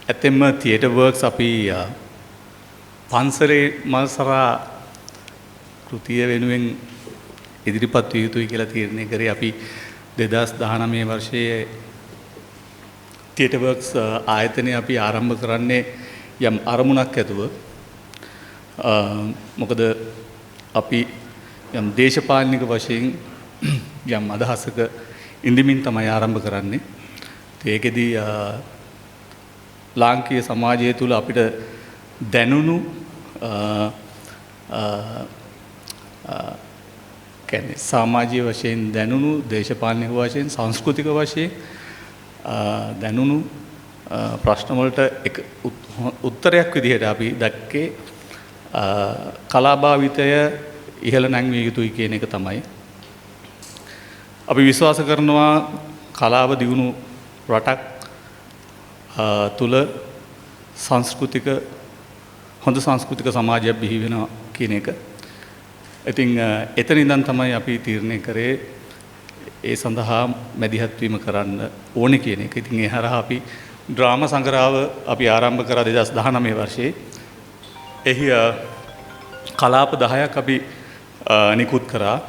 ඇත්තෙන්ම theatre works අපි පන්සලේ මල්සරා කෘතිය වෙනුවෙන් ඉදිරිපත් විය යුතුයි කියලා තීරණය කරේ. අපි 2019 වර්ෂයේ තියටර් වර්ක්ස් ආයතනය අපි ආරම්භ කරන්නේ යම් අරමුණක් ඇතුව. මොකද අපි යම් දේශපාලනික වශයෙන් යම් අදහසක ඉඳමින් තමයි ආරම්භ කරන්නේ. ඒකෙදී ලාංකීය සමාජය තුළ අපිට දැනුණු කියන්නේ සමාජීය වශයෙන් දැනුණු දේශපාලනික වශයෙන් සංස්කෘතික වශයෙන් දැනුණු ප්‍රශ්න වලට එක උත්තරයක් විදිහට අපි දැක්කේ කලාභාවිතය ඉහළ නැංවිය යුතුයි කියන එක තමයි. අපි විශ්වාස කරනවා කලාව දියුණු රටක් තුල සංස්කෘතික හොඳ සංස්කෘතික සමාජයක් බිහි වෙනවා කියන එක. ඉතින් එතන ඉඳන් තමයි අපි තීරණය කරේ ඒ සඳහා මැදිහත් වීම කරන්න ඕනේ කියන එක. ඉතින් ඒ හරහා අපි ඩ්‍රාමා සංග්‍රහව අපි ආරම්භ කරා 2019 වර්ෂයේ. එහි කලාප 10ක් අපි නිකුත් කරා.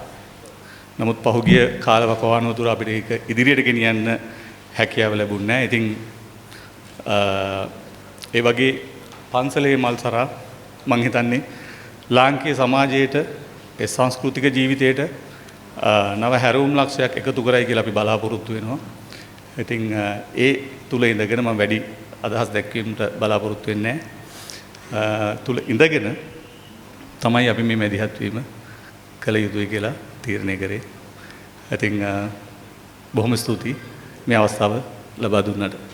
නමුත් පහුගිය කාලවකවානුව තුර අපිට ඒක ඉදිරියට ගෙනියන්න හැකියාව ලැබුණේ නැහැ. ඉතින් ඒ වගේ පන්සලේ මල්සරා මං හිතන්නේ ලාංකීය සමාජයට ඒ සංස්කෘතික ජීවිතයට නව හැරවුම් ලක්ෂයක් එකතු කරයි කියලා අපි බලාපොරොත්තු වෙනවා. ඉතින් ඒ තුල ඉඳගෙන මම වැඩි අදහස් දැක්වීමට බලාපොරොත්තු වෙන්නේ නැහැ. තුල ඉඳගෙන තමයි අපි මේ මැදිහත් වීම කළ යුතුයි කියලා තීරණය කරේ. ඉතින් බොහොම ස්තුතියි මේ අවස්ථාව ලබා දුන්නට.